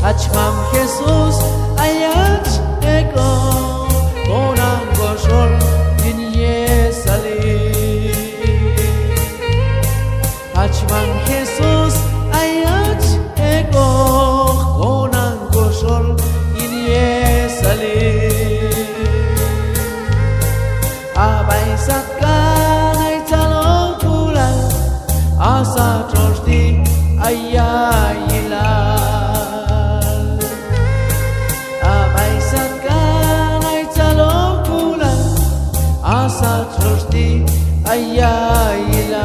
Achmam Jesús ayach ego Bonang goshol in Yesali Achmam Jesús ayach ego Bonang goshol in Yesali Abay satkan ay talong kulang Asa troshdi ayayila Asa troshdi ayayila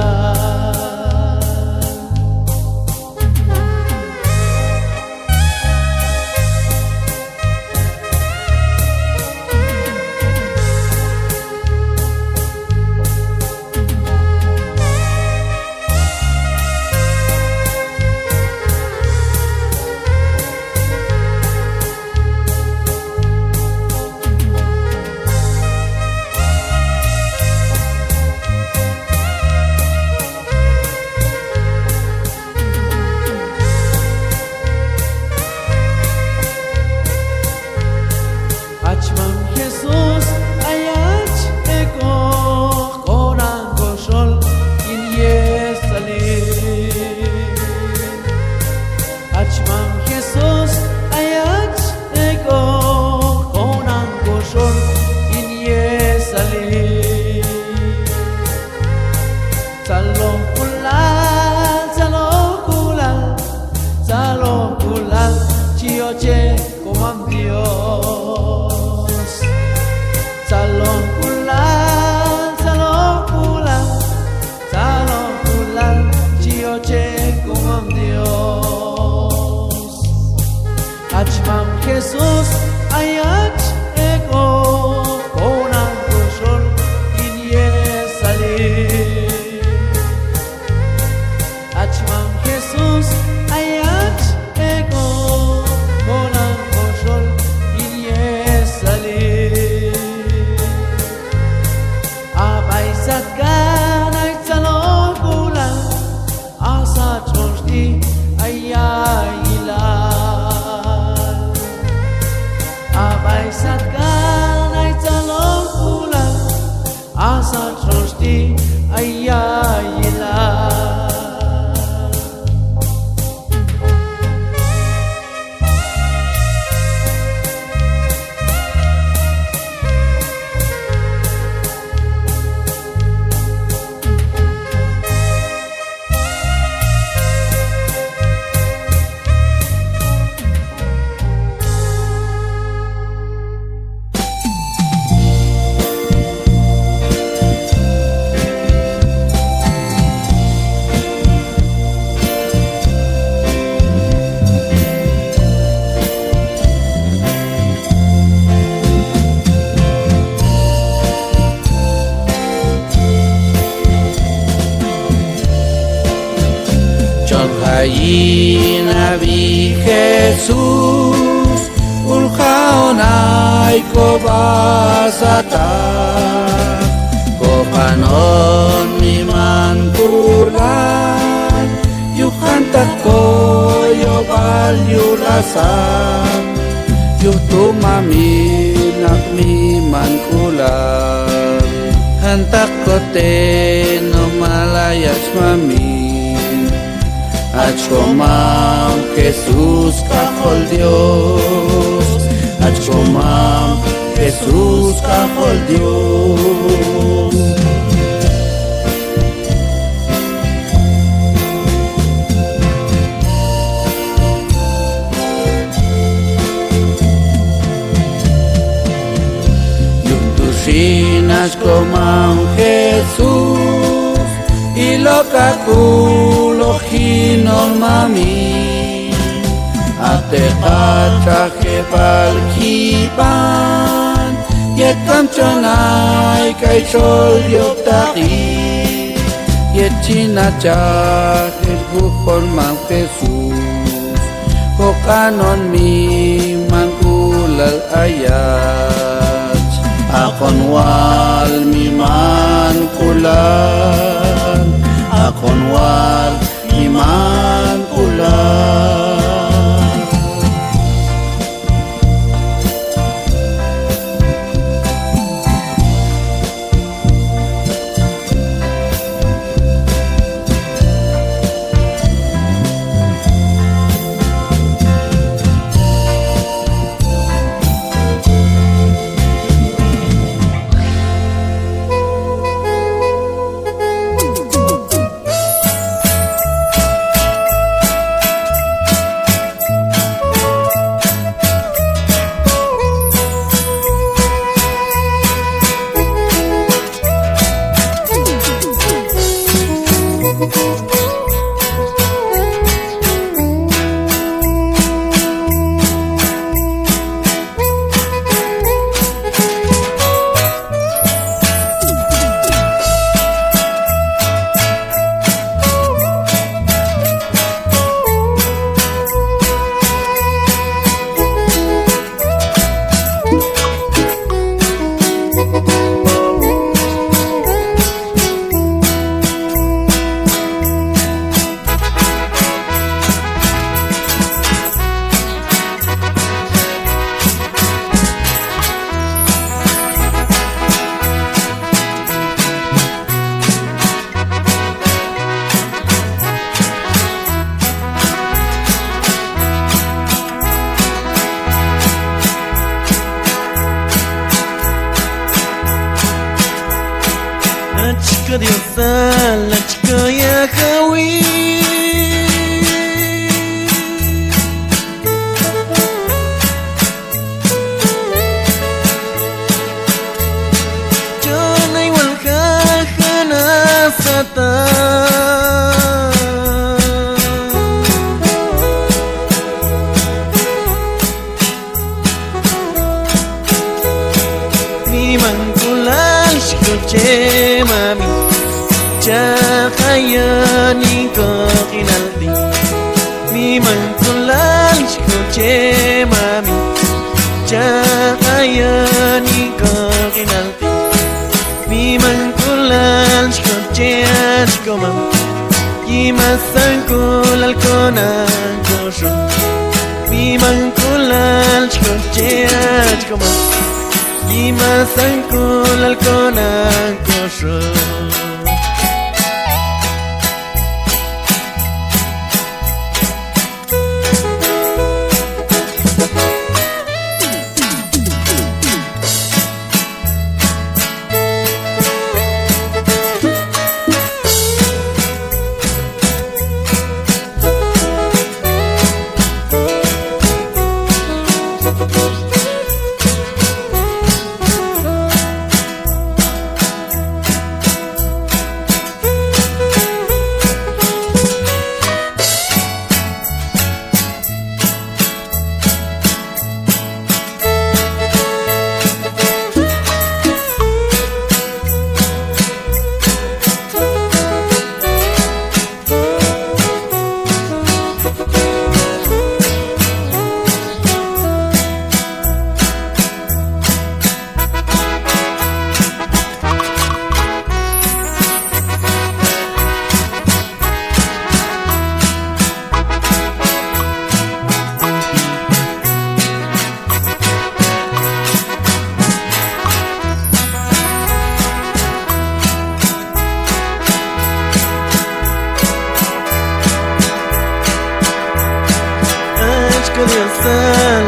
Achmam Jesús ayach ego Konang goshol in Yesali Achmam Jesús ayach ego Konang goshol in Yesali Salong kulal chioche komam Dios Salong kulal chioche komam Dios Achmam Jesús ayach ego Konang goshol in Yesali Achmam Jesús ayach ego Konang goshol in Yesali Abay satkan ay talong kulang Asa troshdi ayayila Abay satkan ay talong kulang Asa troshdi ayayila Nabi Jesús ulhaonay ko basata kohanon mi mantulan yukantat ko yobal yulasan yutumaminak mi mankulan hantak ko te no malayas mami Achkomam Jesús kajol Dios Achkomam Jesús kajol Dios Yuktushina Ashkomam Jesús y lo caculo ginon mami ate pachaje palkipan yekam chanay kay chol yoptaki yechina chaje bukon mam Jesús kokanon mi mangkulal ayat akon wal mi mangkulan akon wal mi mangkulan. chica diosa, la chica Yahawi. Jana igual jajana sata. Che mami, chahayani kokinaldi. Mi mankulal che mami, chahayani kokinaldi. Mi mankulal che ashkomam, yimasankulal konan kosho. Mi mankulal che ashkomam. Yimasankul alkonan kosho.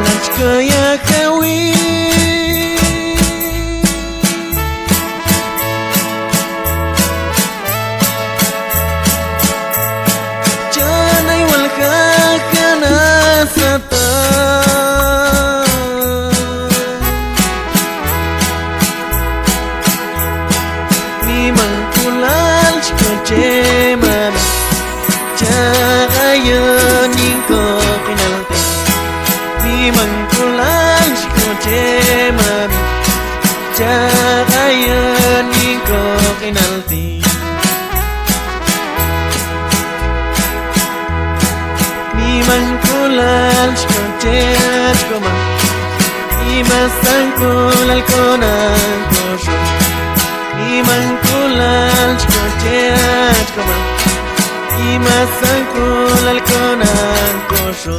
La chica Yahawi. Jana igual jajana sata. Chagayon ninko kinalte Ni mangkulan shikoche mami Chagayon ninko kinalte Ni mangkulan shikoche shkoma Ni masangkulal konan kosho Ni mangkulan shikoche shkoma Ni masangkulal konan kosho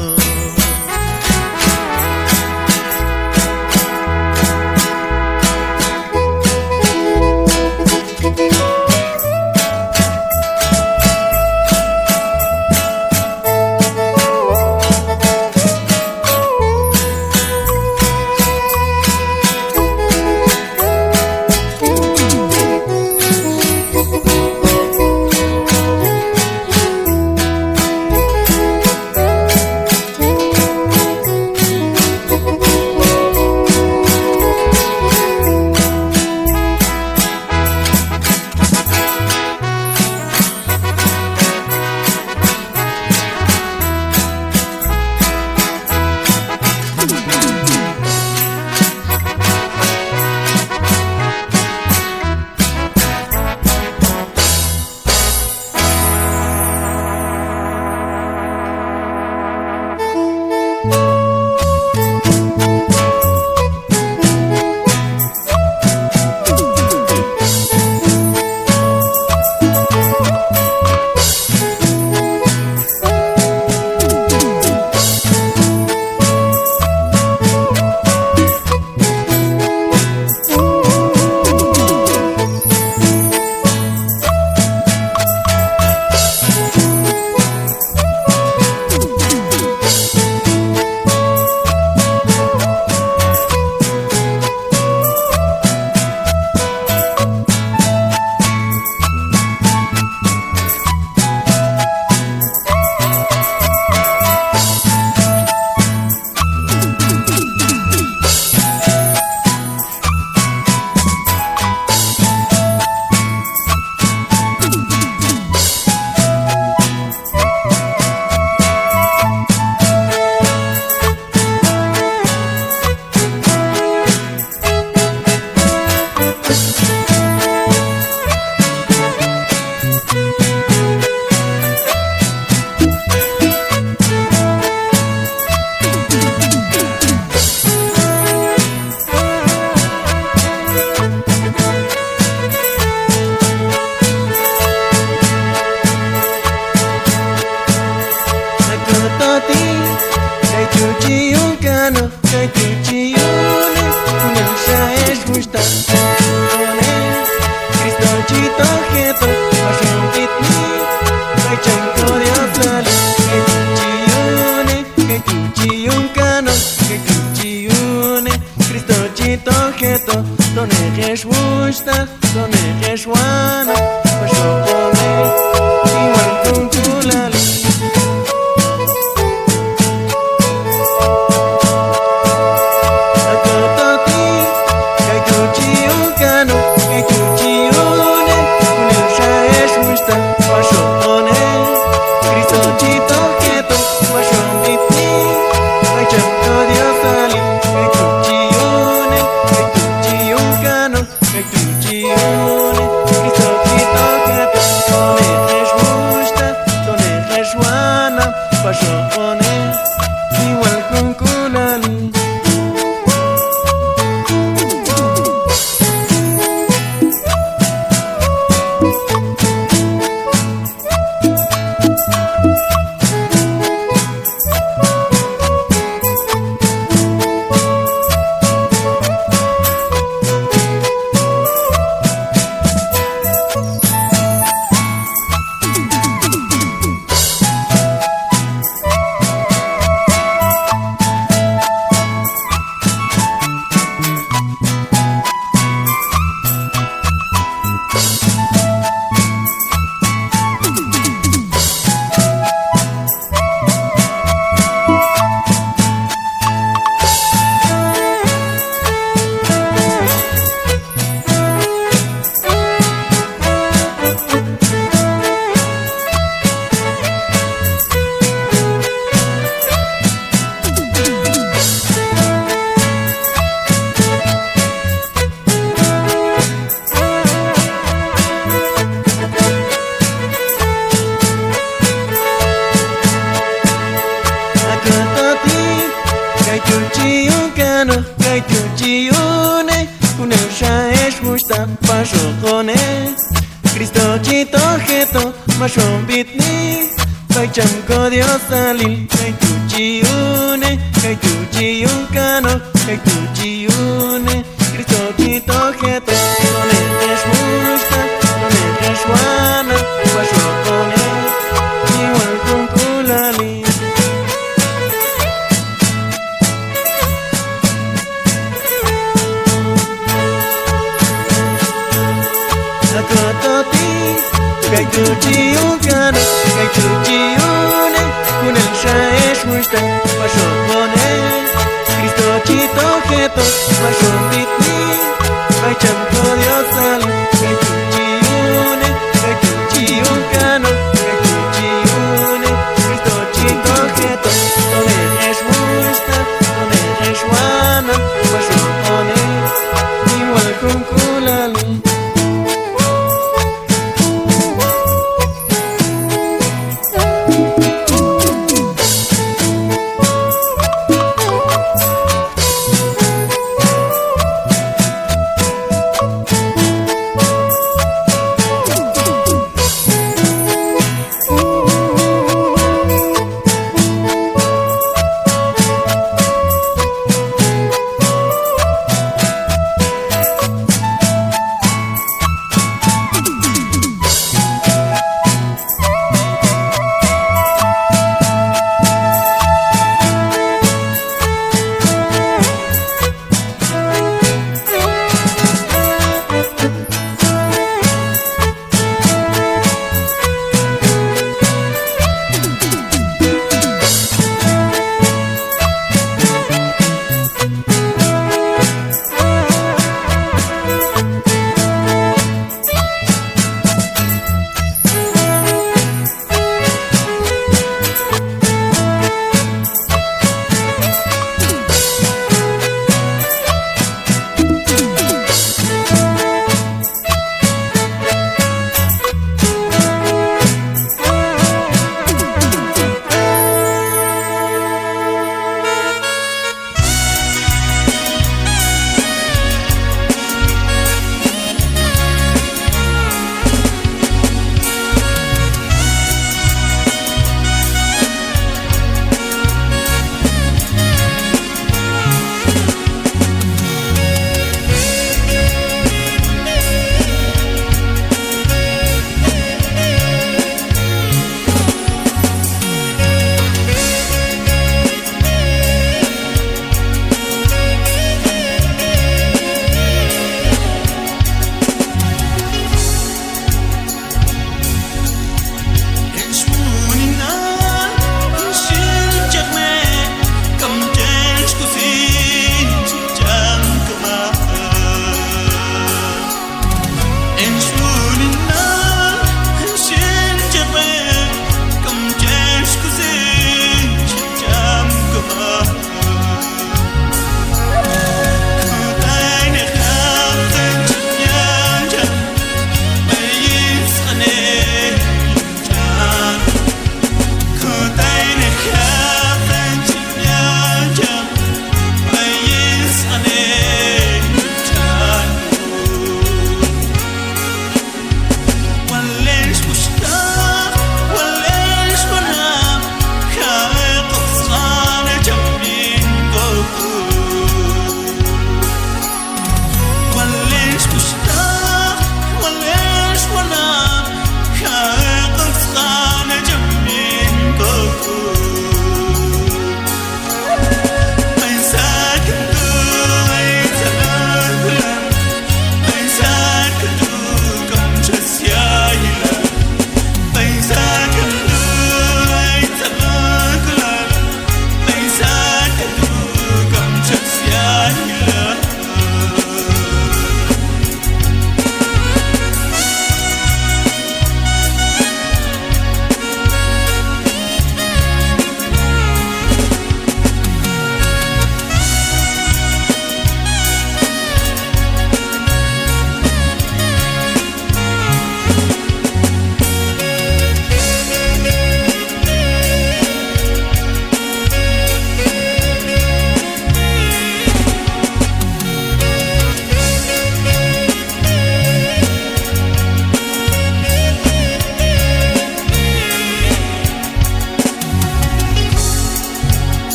Dios, kay tuchiune kunel shaesh mushta pashokone Cristo chito jeto mashon bitni Paicham Dios salil kay tuchiun kano kay tuchiune Cristo chito jeto no es mushta no es wana pashokone igual con kulali Kay tuchiun kano, kay tuchiune Kunel shaesh mushta, pashokone Cristo chito jeto, mashon bitni Paicham Dios salil Kay tuchiun kano, kay tuchiune Cristo chito jeto, no eres mushta, no eres wana Pashokone, igual con kulali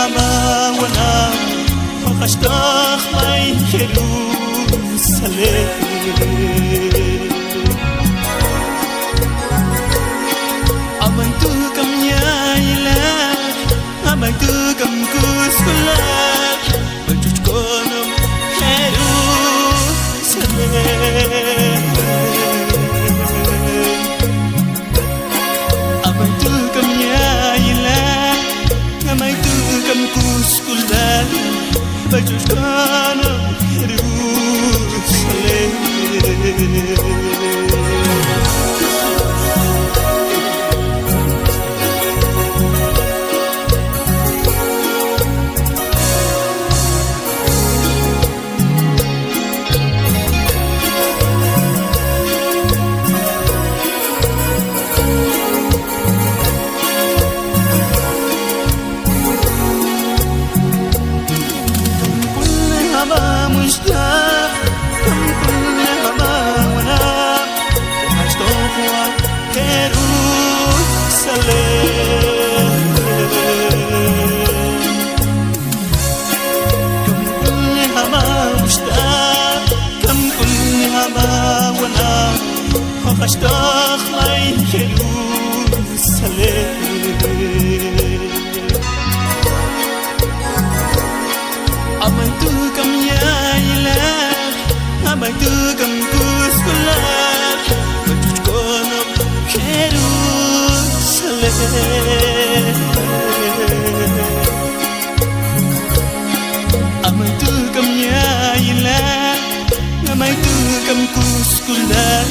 hamawana Makashtach may Jerusalem Amang tukam yayla Amang tukam kuskulat Bajuj konam Jerusalem Amang tukam yayla Amang tukam kuskulat Bajuj konam Jerusalem مشتاق كم كلها ما ونام وحشتوك وكيروسالم كم كلها ما مشتاق كم كلها ما ونام وحشتوك وكيروسالم Amang tukam yayla Amang tukam kuskulat Bajuj konam Jerusalem Amang tukam yayla Amang tukam kuskulat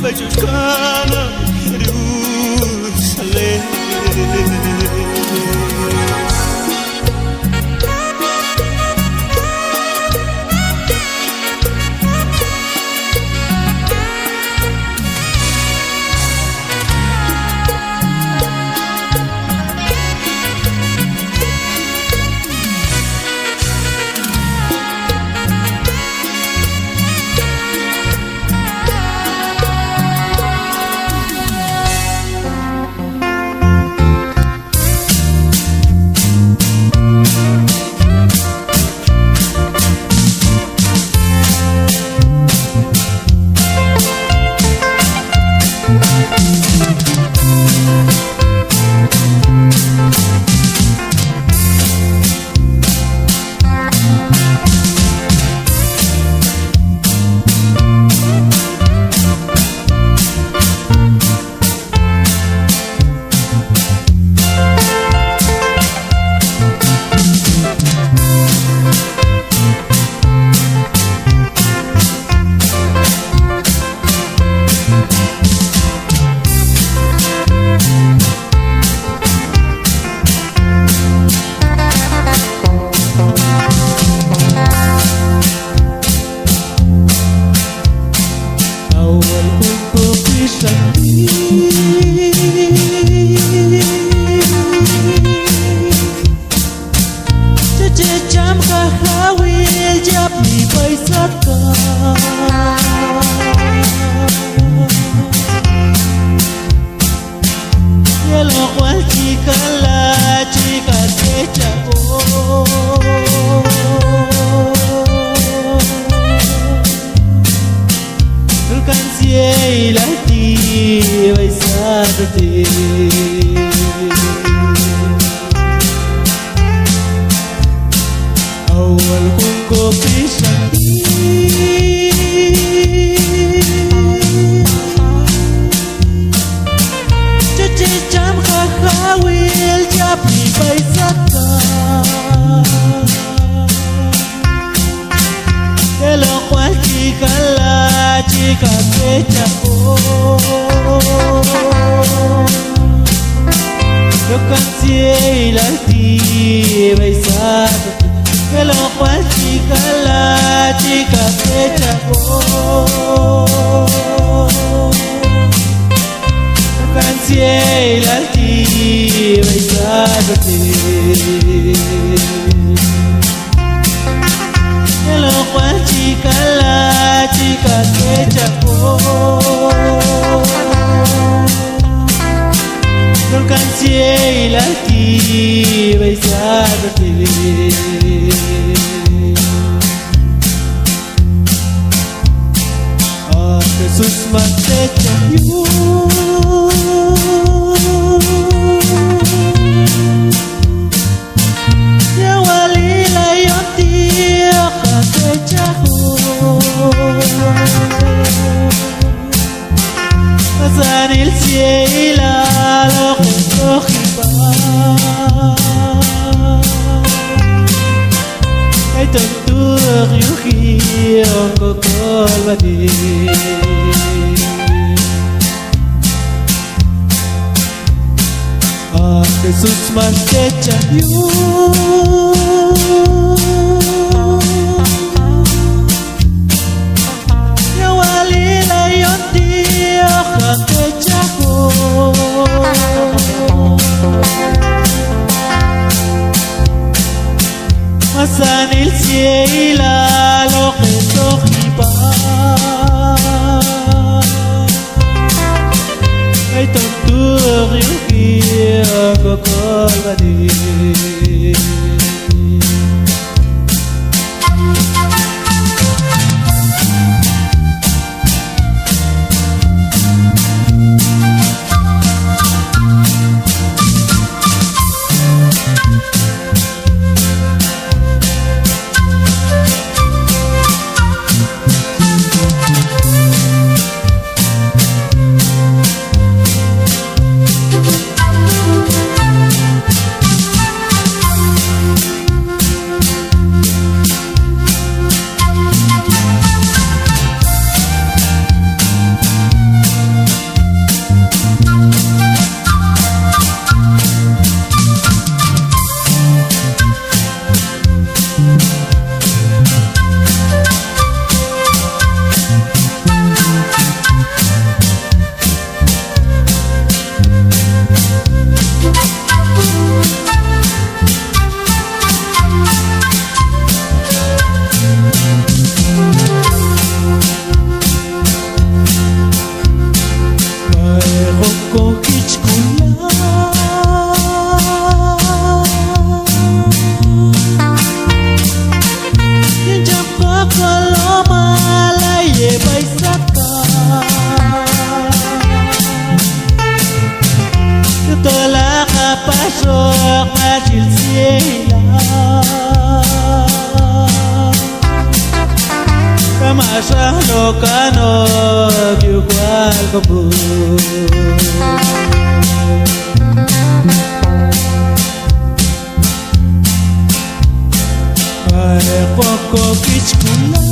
Bajuj konam Jerusalem canción altiva y sabe a Jesús más te chayu ya wali la yoti te chahu Pasan el cielo a lo que Ay tontur yuhi kokol badi Ah Jesús más te chayu Ya wali la yonti te chahu Pasan el cielo a lo que Ay tontur yuhi kokol badi Pasok majil siela Kamasah lo kano Gyukwal kabu Ay koko kichkula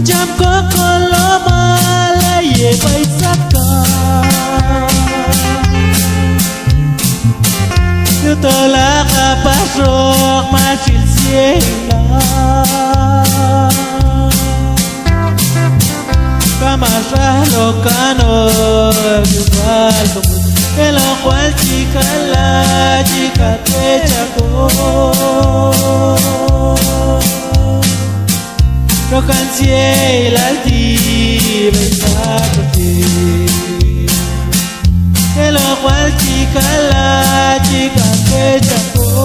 Jam koko lo malaye paisaka Setelah kapasok masil siela Kamasah lo kano Yuval kemud Elo kual cikala jika tejako Rokan ciel altiva y sabe Que lo cual chica la chica que chacó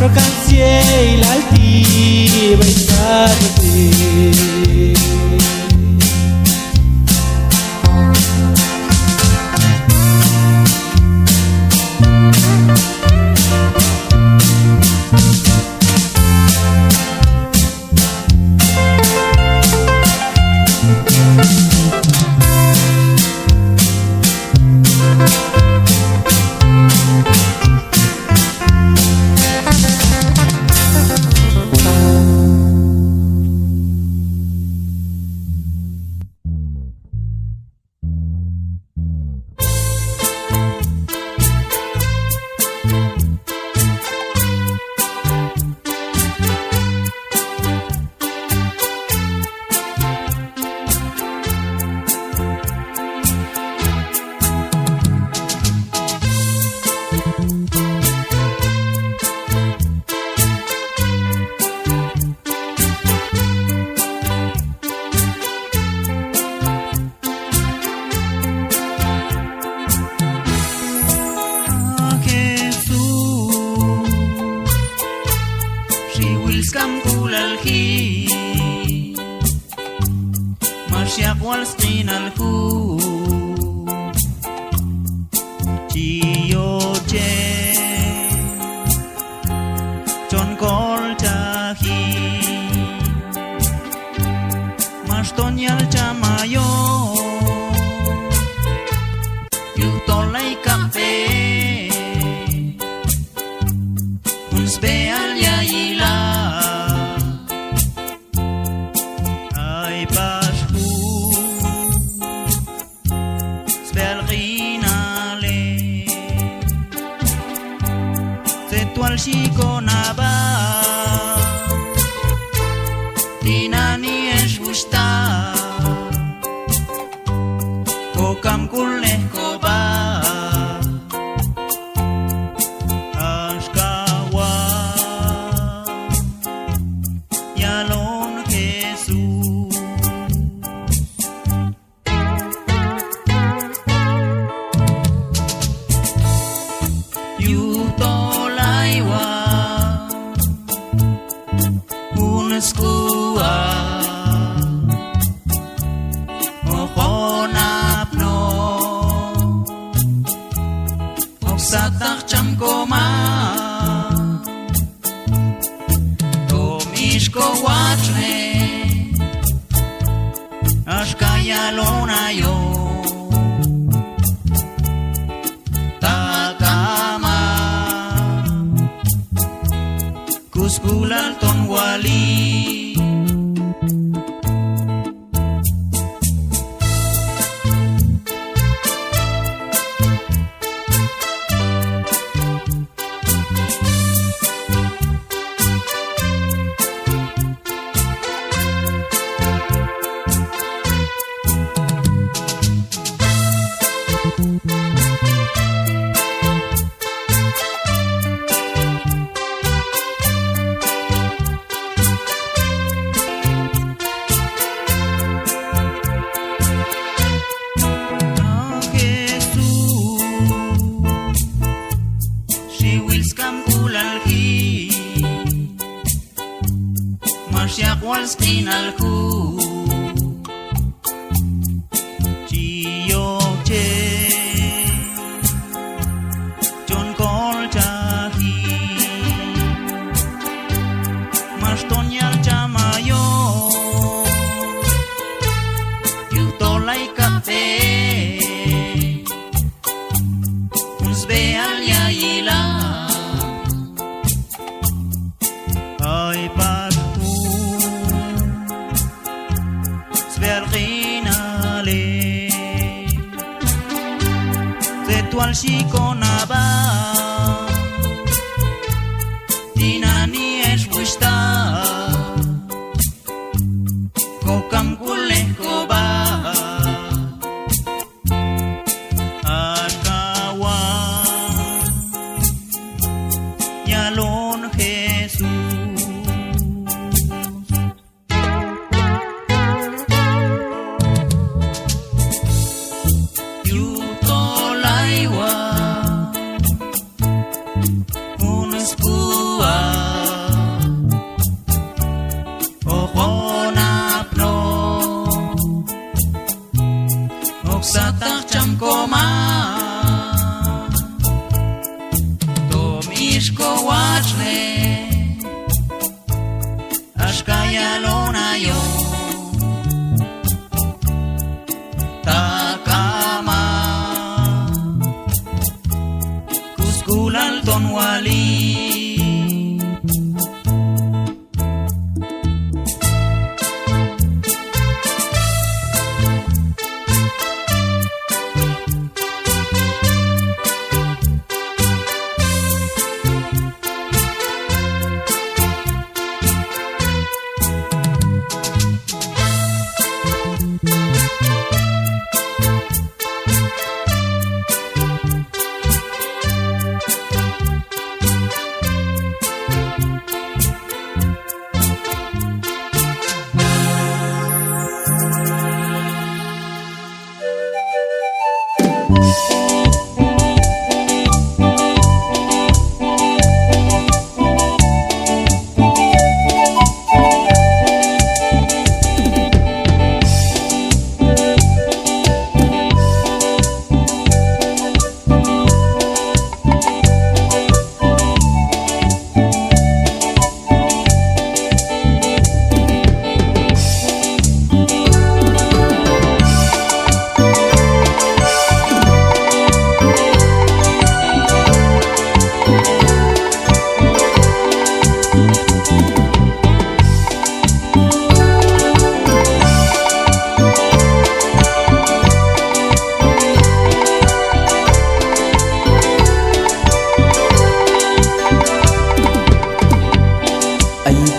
Rokan ciel altiva y sabe الكي مشيق والسقين الكو تيوجي جون كولتاكي مشتون يالجامايو يوتولي كافي Beal yaila ay pasku Beal rinale Se tual shikonaba Tinani eshusta Kokam kulne koba Skua Okonapno Oksatak chamkoma Tomishko wachne Ashkaya lonayo Takama Kuskulal tonwali Mashiach walskin alku Chiyoche John Kolchaki Mashton yalchamayo Yutolay kafe Unsbe al yaila Ay pasku Sverginale Zetual shikonaba Tinani eshushta Kokam kulekoba Ashkawa Yalon Jesús Oksatak chamkoma Tomishko wachne Ashkaya lonayo Takama Kuskulal tonwali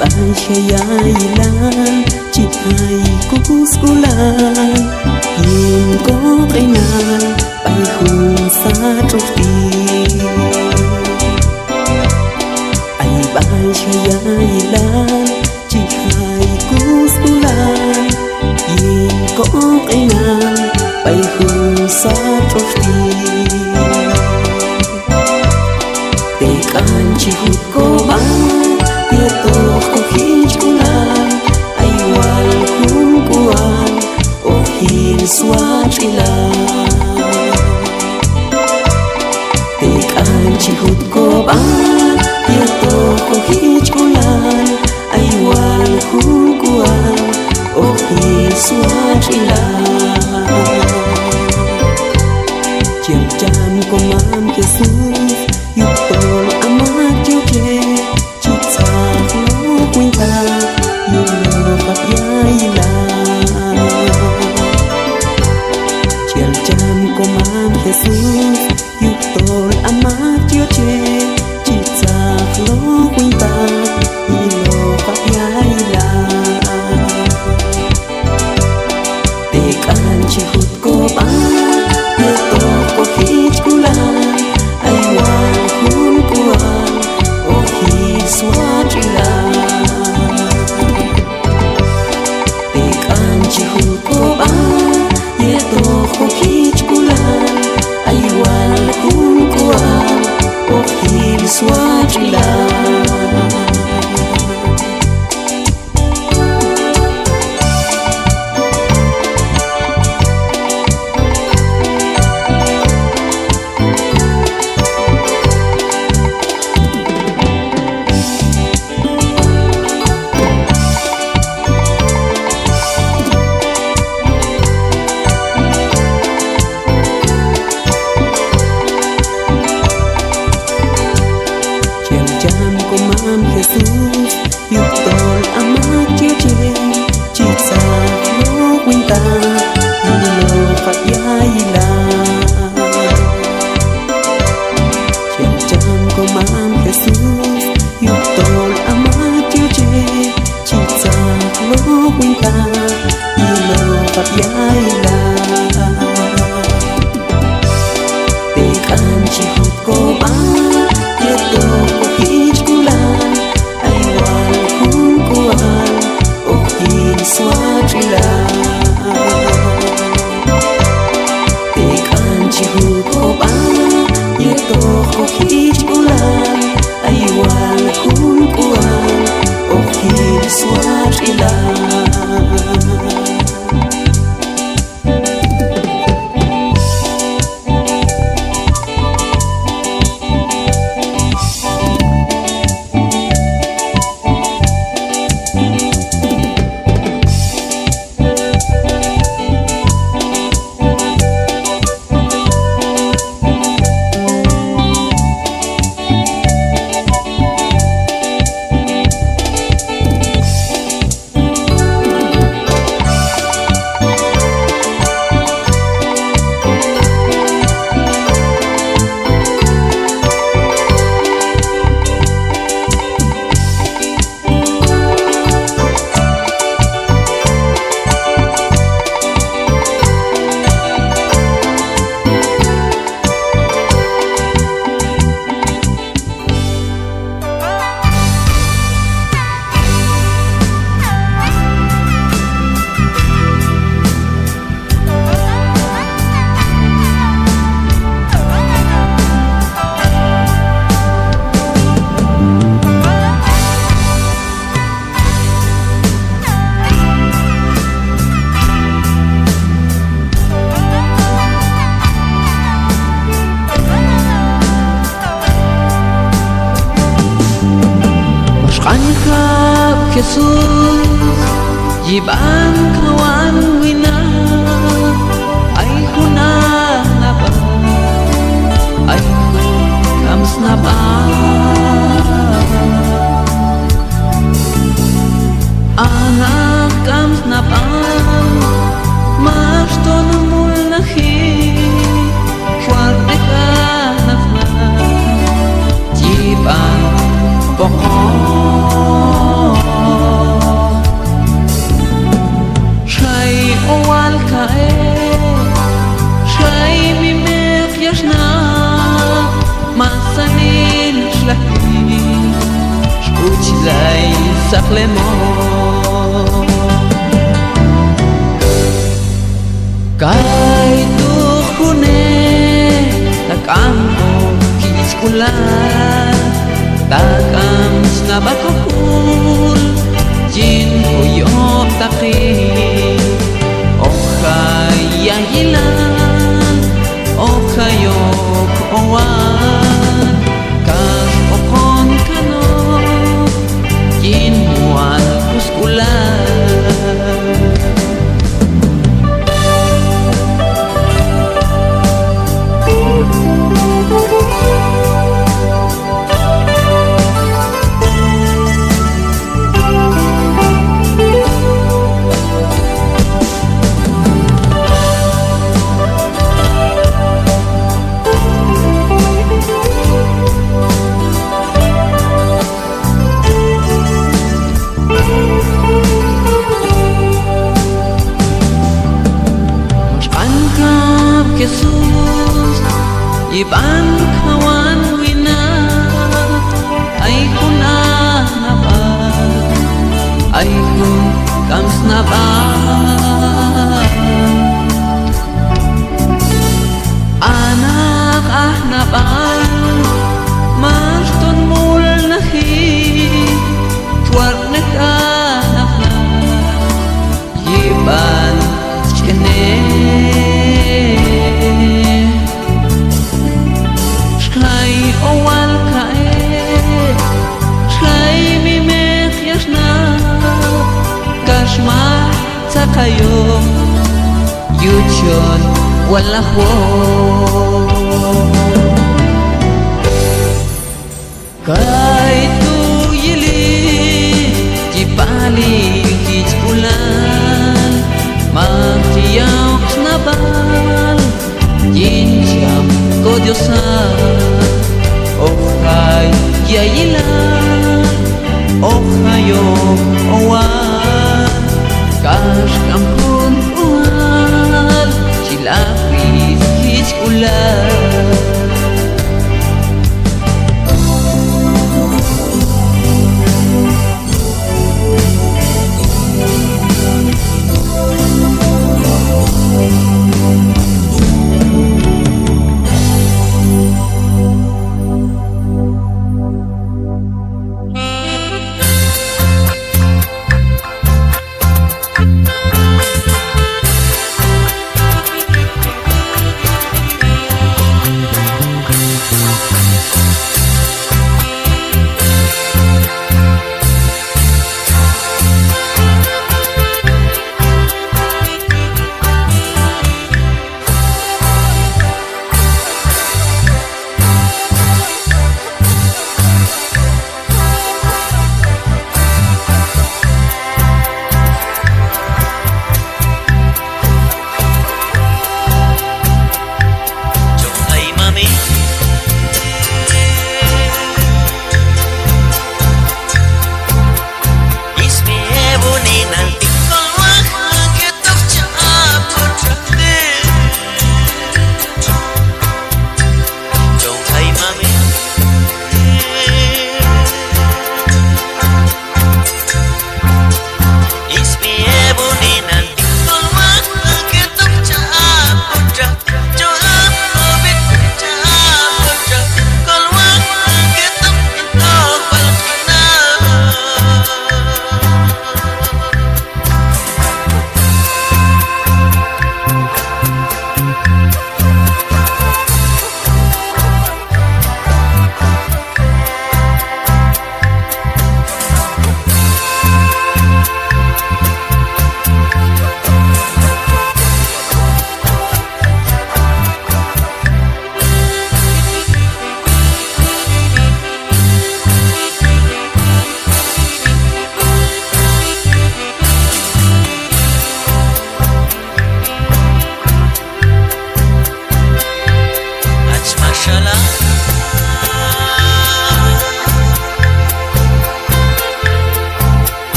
bài chạy lan chỉ hay cú lan nhìn có cái nan bài hùng xa trúc tiền ai bài chạy lan chỉ hay cú lan nhìn có cái nan bài hùng xa trúc tiền để can chỉ hút cô băng tia tổ không khí chú lan ai hoàn khung quan ô hiền xóa chỉ là để can chỉ hút cô băng tia tổ không khí chú lan ai hoàn khung quan ô hiền xóa chỉ là chiêm chan của mam kia xuống yêu tôi amat yêu kê chỉ xa lúc quên ta yêu lỡ phát yai là chiêm chan của mam kia xuống yêu tôi amat yêu kê chỉ xa lúc quên ta yêu lỡ phát yai là để can chỉ hút cô ba yêu tôi có khi chú lan ai hoàn khung quan ô khi xóa chỉ là để can chỉ hút cô ba yêu tôi có khi chú lan ai hoàn khung quan ô khi xóa chỉ là Mam Jesus yêu tôi amat chia chê chỉ xa lúc quên ta yêu phát yai là trên chân của Mam Jesus yêu tôi amat chia chê chỉ xa lúc quên ta yêu phát yai là để can chỉ hút cô ba yêu tôi có khi xóa chỉ là để can chỉ hút cô ba yêu tôi có khi chú lan ai hoàn khung quan ô khi xóa chỉ là Jesus Jibang kawan wina ay huna na ba ay kams na ba anak kams na ba mas to na mul na hi fuerte ka na Jibang pokok Kahit tukune Takambo kichkulan Takam snabakokul Jin huyop takin Okhay yahilan Okhayok owan Kas okon kano Jin huan kuskulan Jesus Iban kawan wina Ay kun napa Ay kun kams napa Anak napa Maston mul nahi Tuar anak na Iban chene Owal kae Shkai mimech yashna Kashma takayo Yuchon walahwo Kai tu yili Jipali kichkulan Magtiyak snabal Yincham kodyosan Okhay yayilan Okhayok owan Kash kampun uwal Chilapis kichkulan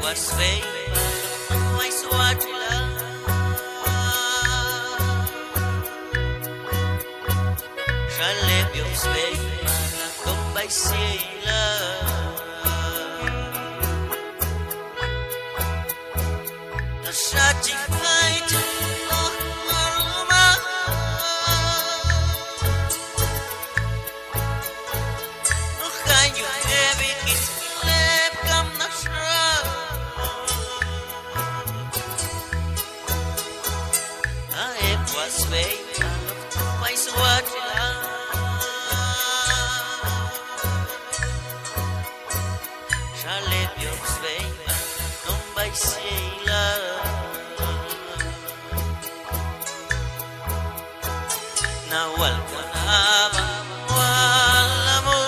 was way my swatila Jaleb yung sway na tumbay sila Nasyating ay tulong maruma Kan you heavy kiss lep kam na shra It was way my swatila Jaleb yung sway na tumbay sila Nawal ka na bang wala mo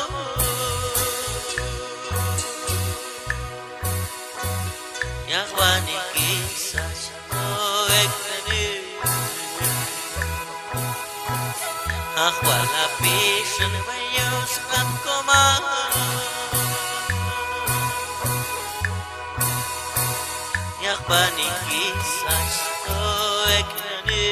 Yakwani kisa tuwag na ni Akwala pisyon bayos ang kumahal Yakwani kisa tuwag na ni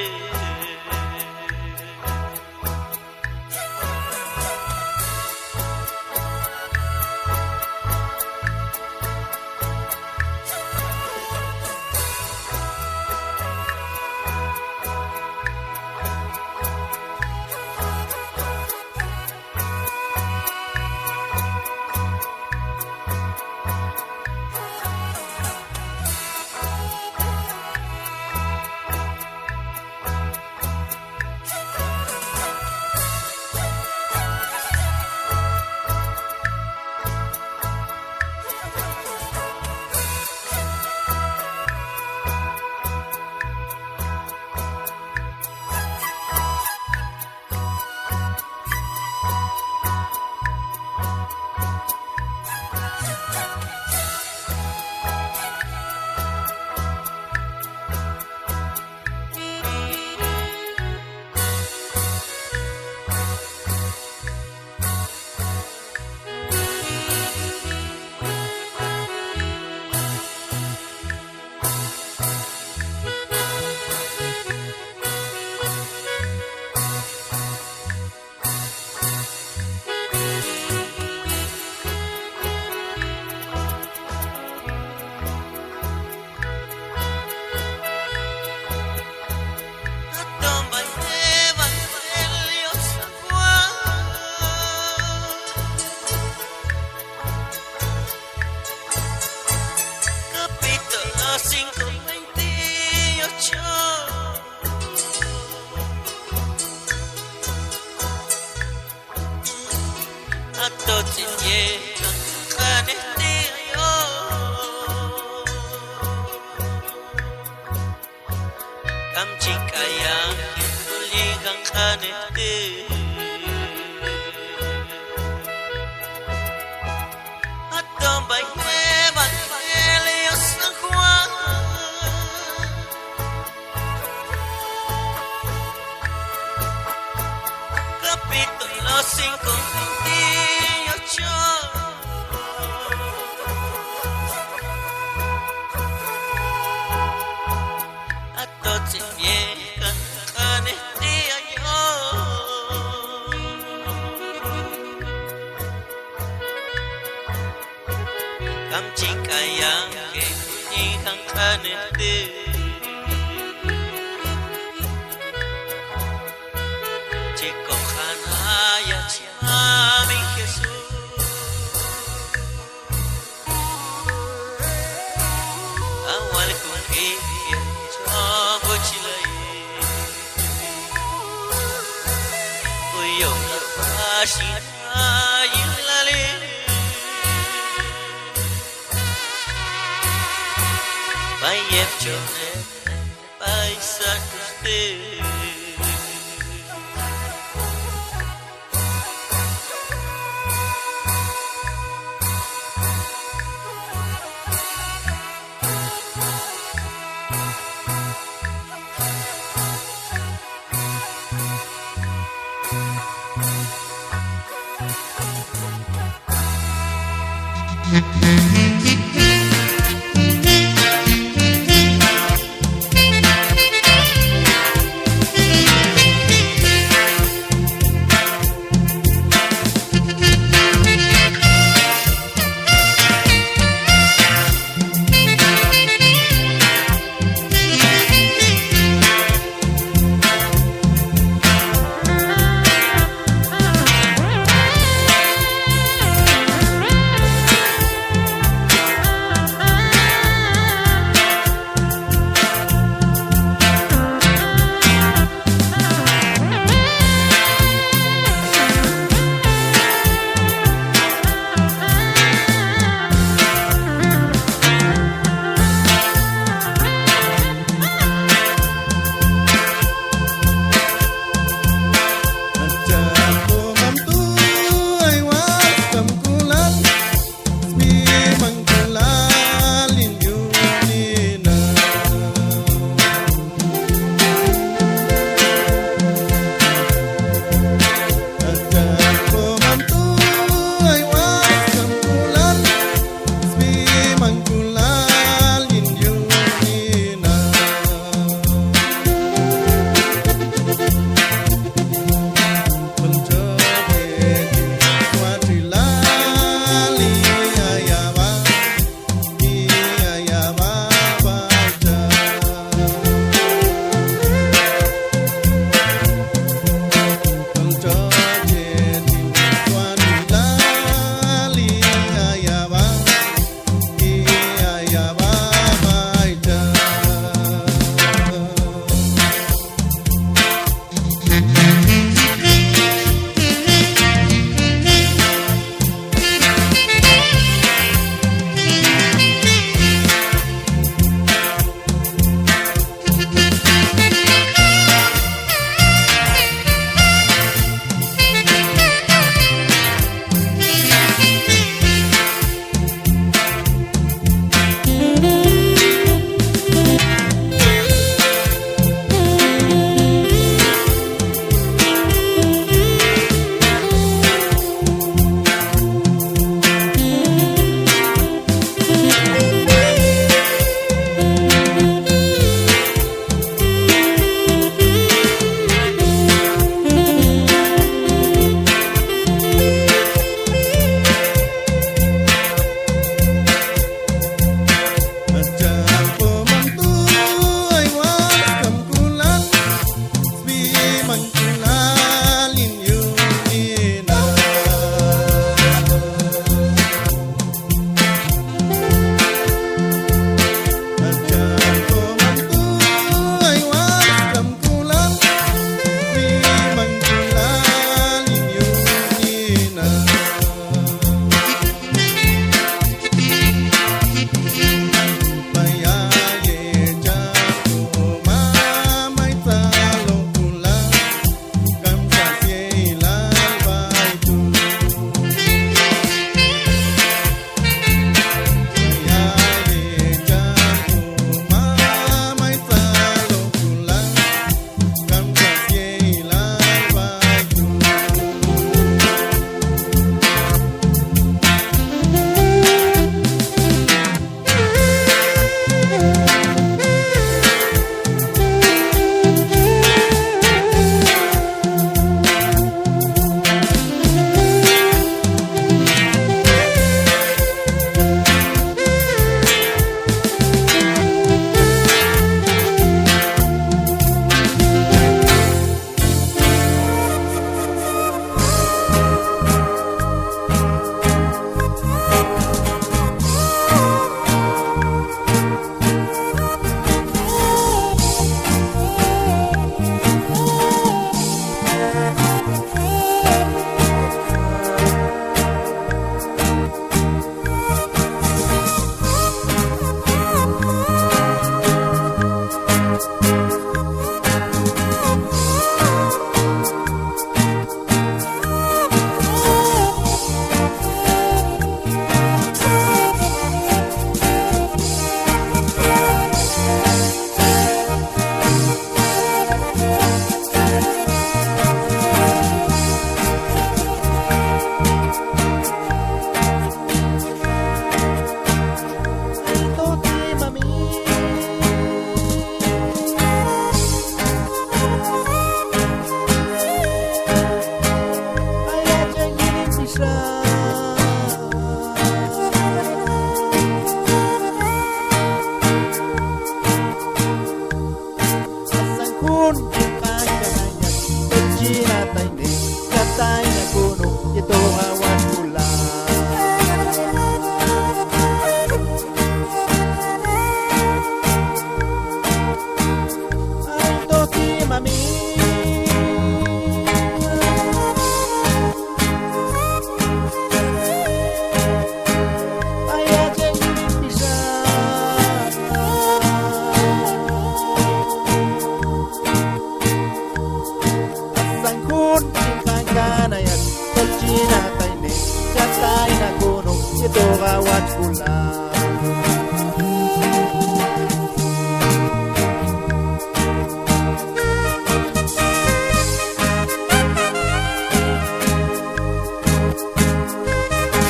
gawat kula.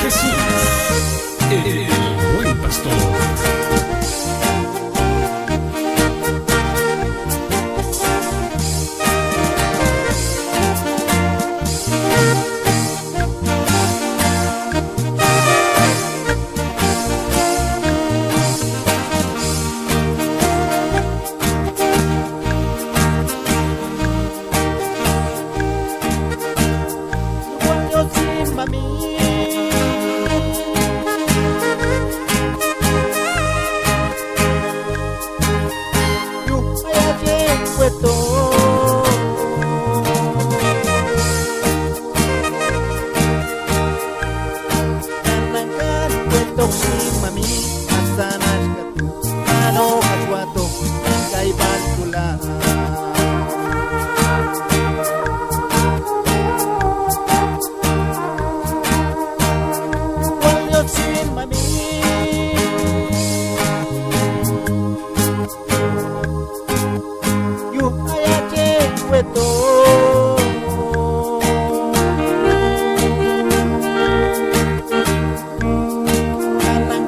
Jesús, el buen pastor. Cuando sin mami yo allá en Puerto Nanangan Puerto sin mami asanas katu ano kaswato kay balkula. Cuando sin mami yo allá en Puerto Nanangan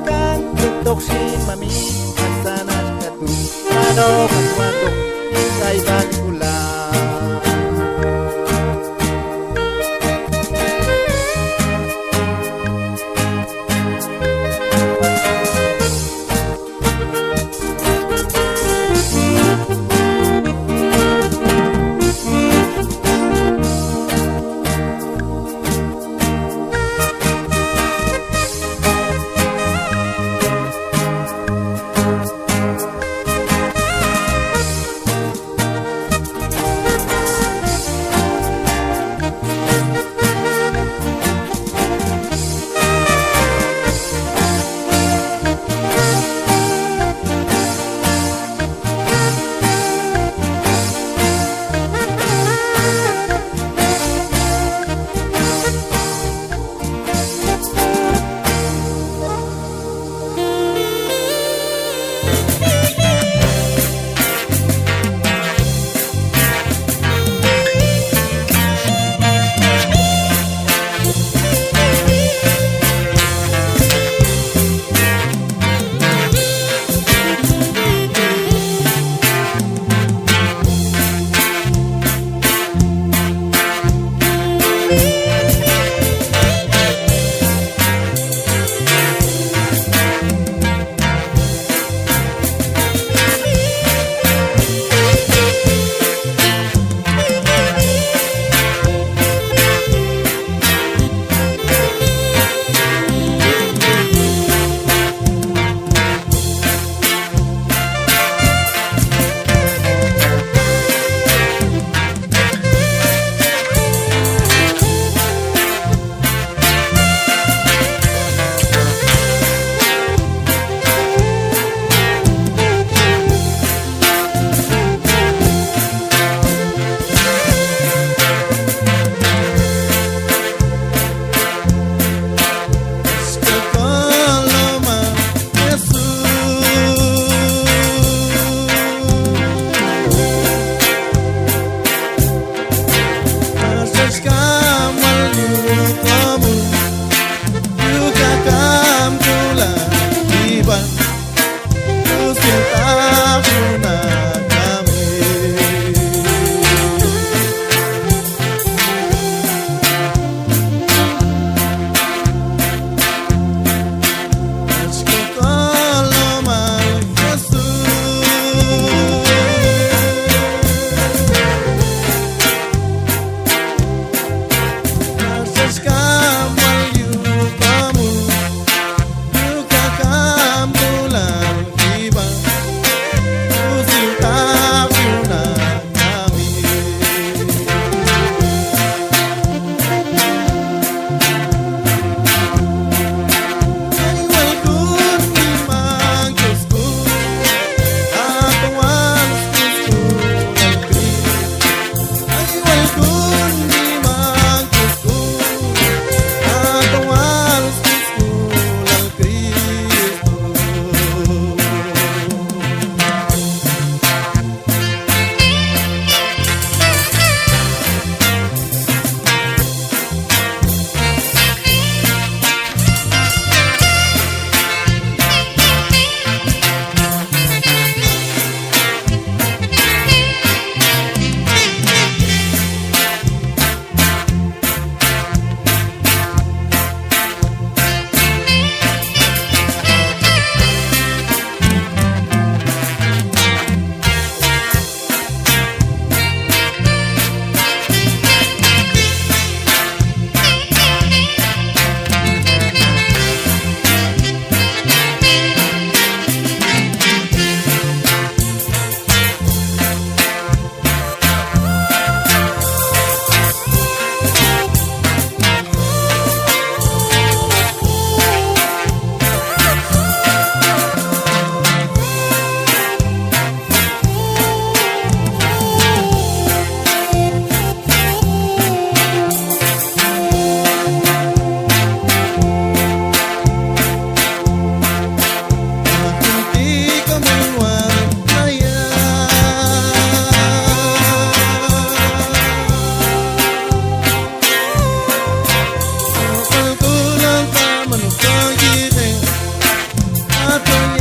Atoye